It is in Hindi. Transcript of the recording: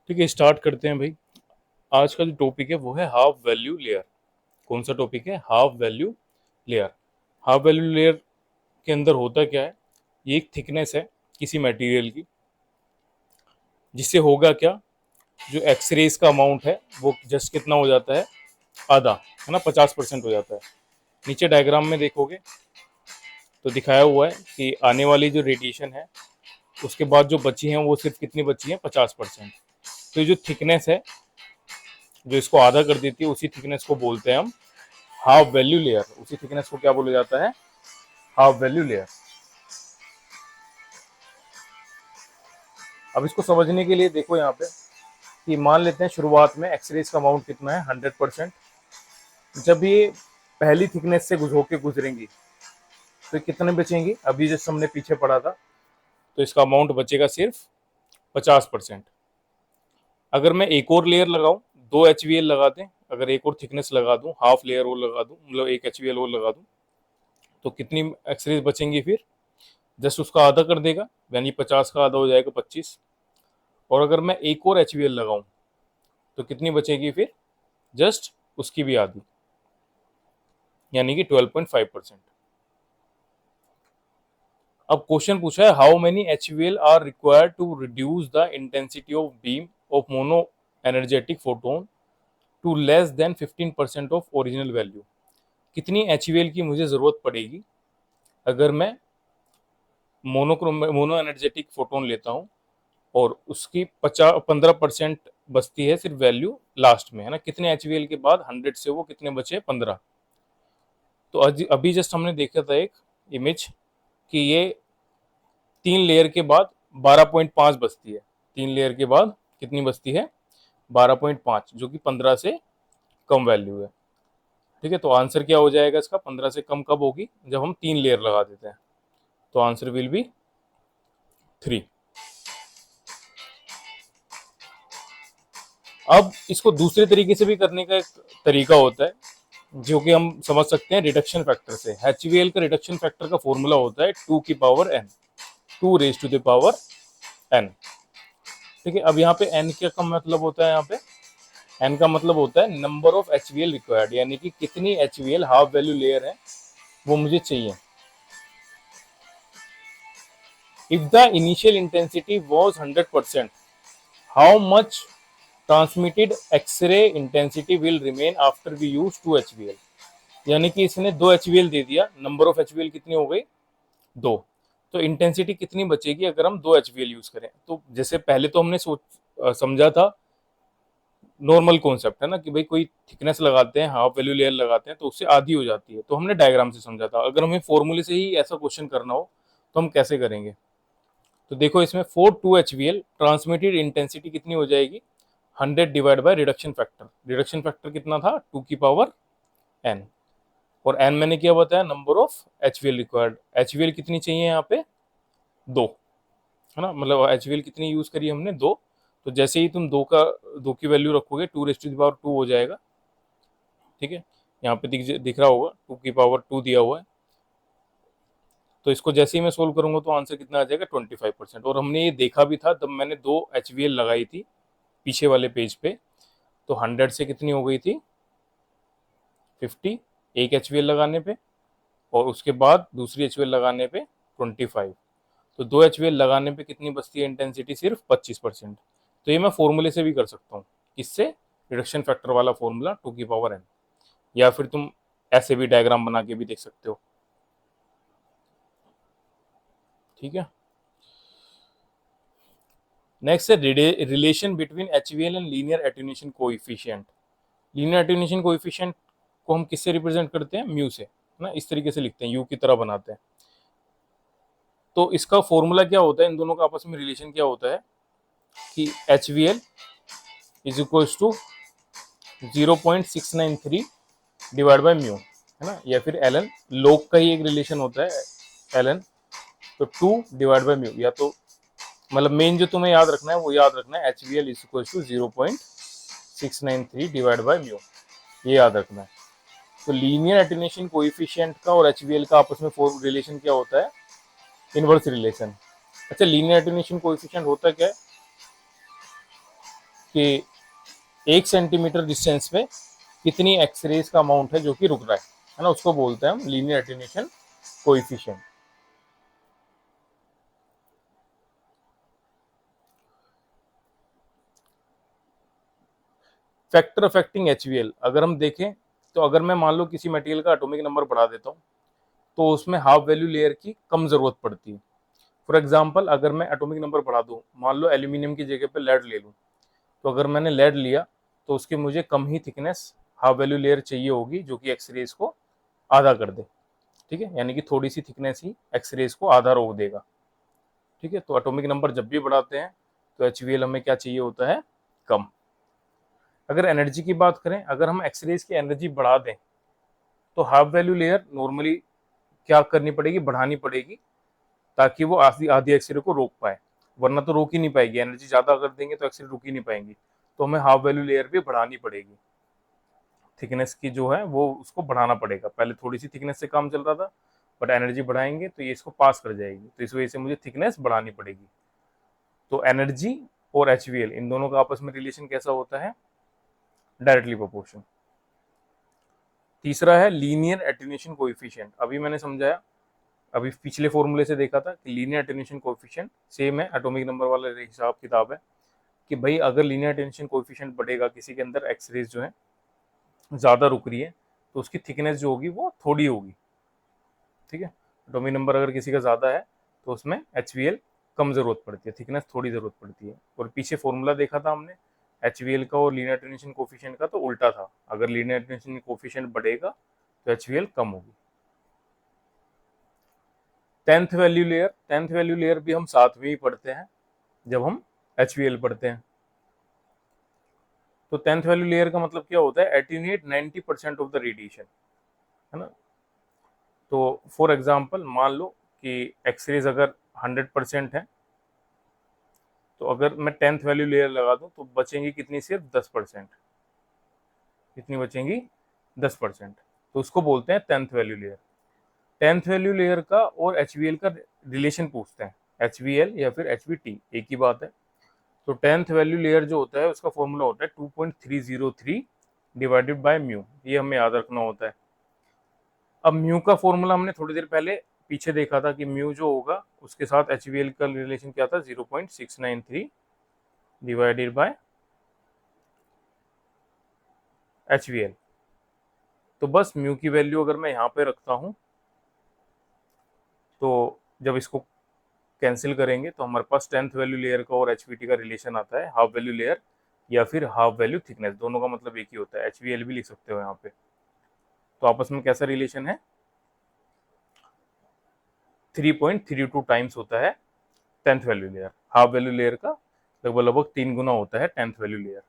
ठीक है, स्टार्ट करते हैं भाई। आज का जो टॉपिक है वो है हाफ वैल्यू लेयर। कौन सा टॉपिक है? Half value layer. Half value layer के अंदर होता क्या है? ये एक थिकनेस है किसी मटेरियल की, जिससे होगा क्या, जो एक्सरेज का अमाउंट है वो जस्ट कितना हो जाता है? आधा, है ना, 50% हो जाता है। नीचे डायग्राम में देखोगे तो दिखाया हुआ है कि आने वाली जो रेडिएशन है उसके बाद जो बची हैं वो सिर्फ कितनी बची हैं? 50%। तो ये जो थिकनेस है जो इसको आधा कर देती है, उसी थिकनेस को बोलते हैं हम हाफ वैल्यू लेयर। उसी थिकनेस को क्या बोला जाता है? Half value layer. अब इसको समझने के लिए देखो यहाँ पे कि मान लेते हैं शुरुआत में एक्सरेज का अमाउंट कितना है? 100%। जब ये पहली थिकनेस से होके गुजरेंगी तो कितने बचेंगी? अभी जैसे हमने पीछे पढ़ा था, तो इसका अमाउंट बचेगा सिर्फ 50%। अगर मैं एक और लेयर लगाऊं, 2 HVL लगा दें, अगर एक और थिकनेस लगा दूं, हाफ लेयर और लगा दूं, मतलब 1 HVL और लगा दूं, तो कितनी एक्सरेज बचेंगी फिर? जस्ट उसका आधा कर देगा, यानी 50 का आधा हो जाएगा 25। और अगर मैं एक और HVL लगाऊं तो कितनी बचेगी फिर? जस्ट उसकी भी आधी, यानी कि 12.5%। अब क्वेश्चन पूछा है how many HVL are required to reduce the intensity of beam of monoenergetic photon to less than 15% of original value. कितनी HVL की मुझे जरूरत पड़ेगी अगर मैं मोनो एनर्जेटिक फोटोन लेता हूँ और उसकी 15% बचती है सिर्फ वैल्यू लास्ट में, है ना? कितने HVL के बाद 100 से वो कितने बचे? 15। तो अभी जस्ट हमने देखा था एक इमेज कि ये 3 लेयर के बाद 12.5 बचती है। 3 लेयर के बाद कितनी बचती है? 12.5, जो कि 15 से कम वैल्यू है। ठीक है, तो आंसर क्या हो जाएगा इसका? 15 से कम कब होगी? जब हम 3 लेयर लगा देते हैं। तो आंसर विल बी 3। अब इसको दूसरे तरीके से भी करने का एक तरीका होता है, जो कि हम समझ सकते हैं रिडक्शन फैक्टर से। HVL का रिडक्शन फैक्टर का फॉर्मूला होता है 2 की power n, 2 raise to the power n। ठीक है, अब यहाँ पे n क्या का मतलब होता है? यहाँ पे n का मतलब होता है नंबर ऑफ HVL रिक्वायर्ड, यानी कि कितनी HVL हाफ वैल्यू लेयर है वो मुझे चाहिए। If the initial intensity was 100%, how much transmitted X-ray intensity will remain after we use 2 HVL। यानी कि इसने 2 HVL दे दिया, नंबर ऑफ HVL कितनी हो गई? 2। तो इंटेंसिटी कितनी बचेगी अगर हम 2 HVL यूज करें? तो जैसे पहले तो हमने समझा था, नॉर्मल कॉन्सेप्ट है ना, कि भाई कोई थिकनेस लगाते हैं, हाफ वैल्यू लेयर लगाते हैं तो उससे आधी हो जाती है, तो हमने डायग्राम से समझा था। अगर हमें फॉर्मूले से ही ऐसा क्वेश्चन करना हो तो हम कैसे करेंगे? तो देखो इसमें 4 2 HVL ट्रांसमिटेड इंटेंसिटी कितनी हो जाएगी? 100 divide by reduction factor. Reduction factor कितना था? 2 की पावर n। और n मैंने क्या बताया? Number of HVL required. HVL कितनी चाहिए यहाँ पे? 2, है ना, मतलब HVL कितनी यूज करी हमने? 2। तो जैसे ही तुम 2 की वैल्यू रखोगे, 2 रेज टू द पावर 2 हो जाएगा। ठीक है, यहाँ पे दिख रहा होगा 2 की पावर 2 दिया हुआ है। तो इसको जैसे ही मैं सोल्व करूंगा तो आंसर कितना आ जाएगा? 25%। और हमने ये देखा भी था जब मैंने 2 HVL लगाई थी पीछे वाले पेज पे, तो 100 से कितनी हो गई थी? 50 एक HVL लगाने पे, और उसके बाद दूसरी HVL लगाने पे 25। तो 2 HVL लगाने पे कितनी बचती है इंटेंसिटी? सिर्फ 25%। तो ये मैं फॉर्मूले से भी कर सकता हूँ। किससे? रिडक्शन फैक्टर वाला फॉर्मूला 2 की पावर n। या फिर तुम ऐसे भी डायग्राम बना के भी देख सकते हो। ठीक है, नेक्स्ट है relation between HVL and linear attenuation coefficient. Linear attenuation coefficient को हम किससे रिप्रेजेंट करते हैं? म्यू से, है ना, इस तरीके से लिखते हैं, यू की तरह बनाते हैं। तो इसका फॉर्मूला क्या होता है? इन दोनों का आपस में रिलेशन क्या होता है कि HVL is equal to 0.693 divide by mu, है ना, या फिर एल एन। लोग का ही एक रिलेशन होता है एल एन। तो 2 डिवाइड बाय म्यू, या तो मतलब मेन जो तुम्हें याद रखना है वो याद रखना है HVL is equal to 0.693 divide by mu, ये याद रखना है। तो लीनियर एटेन्यूएशन कोएफिशिएंट का और HVL का आपस में रिलेशन क्या होता है? Inverse relation. अच्छा, लीनियर एटेन्यूएशन कोएफिशिएंट होता क्या है? कि 1 सेंटीमीटर डिस्टेंस पे कितनी एक्सरेज का अमाउंट है जो कि रुक रहा है ना, उसको बोलते हैं हम linear attenuation coefficient. Factor affecting HVL अगर हम देखें तो अगर मैं मान लो किसी मटेरियल का एटॉमिक नंबर बढ़ा देता हूँ तो उसमें हाफ वैल्यू लेयर की कम जरूरत पड़ती है। फॉर एग्जांपल अगर मैं एटॉमिक नंबर बढ़ा दूं, मान लो एल्यूमिनियम की जगह पे लेड ले लूं, तो अगर मैंने लेड लिया तो उसकी मुझे कम ही थिकनेस हाफ वैल्यू लेयर चाहिए होगी जो कि एक्सरेज को आधा कर दे। ठीक है, यानी कि थोड़ी सी थिकनेस ही एक्सरेज को आधा रोक देगा। ठीक है, तो एटॉमिक नंबर जब भी बढ़ाते हैं तो एचवीएल हमें क्या चाहिए होता है, कम। अगर एनर्जी की बात करें, अगर हम एक्सरेज की एनर्जी बढ़ा दें तो हाफ वैल्यू लेयर नॉर्मली क्या करनी पड़ेगी, बढ़ानी पड़ेगी, ताकि वो आधी आधी एक्सरे को रोक पाए, वरना तो रोक ही नहीं पाएगी। एनर्जी ज्यादा कर देंगे तो एक्सरे रुक ही नहीं पाएंगी, तो हमें हाफ वैल्यू लेयर भी बढ़ानी पड़ेगी। थिकनेस की जो है वो उसको बढ़ाना पड़ेगा। पहले थोड़ी सी थिकनेस से काम चल रहा था, बट एनर्जी बढ़ाएंगे तो ये इसको पास कर जाएगी, तो इस वजह से मुझे थिकनेस बढ़ानी पड़ेगी। तो एनर्जी और एचवीएल इन दोनों का आपस में रिलेशन कैसा होता है, डायरेक्टली प्रोपोर्शन। तीसरा है लीनियर एटेन्यूएशन कोएफिशिएंट। अभी मैंने समझाया, अभी पिछले फॉर्मूले से देखा था कि लीनियर एटेन्यूएशन कोएफिशिएंट सेम है, एटॉमिक नंबर वाला हिसाब किताब है कि भाई अगर लीनियर एटेन्यूएशन कोएफिशिएंट बढ़ेगा, किसी के अंदर एक्सरेज जो है ज़्यादा रुक रही है, तो उसकी थिकनेस जो होगी वो थोड़ी होगी। ठीक है, एटॉमिक नंबर अगर किसी का ज़्यादा है तो उसमें एचवीएल कम ज़रूरत पड़ती है, थिकनेस थोड़ी ज़रूरत पड़ती है। और पीछे फॉर्मूला देखा था हमने एचवीएल का और लीनियर एटेन्यूएशन कोएफिशिएंट का, तो उल्टा था, अगर लीनियर एटेन्यूएशन कोएफिशिएंट बढ़ेगा तो एचवीएल कम होगी। 10th वैल्यू लेयर भी हम साथ में ही पढ़ते हैं जब हम एचवीएल पढ़ते हैं। तो 10th वैल्यू लेयर का मतलब क्या होता है, एटीन्यूएट 90% ऑफ द रेडिएशन, है ना। तो फॉर एग्जांपल मान लो कि एक्सरेज अगर 100% है, तो अगर मैं 10th वैल्यू लेयर लगा दूं तो बचेंगी कितनी, सिर्फ 10%। कितनी बचेंगी, 10%। तो उसको बोलते हैं 10th value layer. 10th value layer का और एचवीएल का रिलेशन पूछते हैं, एचवीएल या फिर एचवीटी एक ही बात है। तो 10th वैल्यू लेयर जो होता है उसका फॉर्मूला होता है 2.303 डिवाइडेड बाय म्यू, ये हमें याद रखना होता है। अब म्यू का फॉर्मूला हमने थोड़ी देर पहले पीछे देखा था कि म्यू जो होगा उसके साथ एचवीएल का रिलेशन क्या था, 0.693 डिवाइडेड बाय एचवीएल। तो बस म्यू की वैल्यू अगर मैं यहाँ पे रखता हूँ तो जब इसको कैंसिल करेंगे तो हमारे पास 10th वैल्यू लेयर का और एचवीटी का रिलेशन आता है हाफ वैल्यू लेयर या फिर हाफ वैल्यू थिकनेस, दोनों का मतलब एक ही होता है, एचवीएल भी लिख सकते हो यहाँ पे। तो आपस में कैसा रिलेशन है, 3.32 टाइम्स होता है 10th value layer. Half value layer का लगभग लगभग 3 गुना होता है 10th वैल्यू लेयर।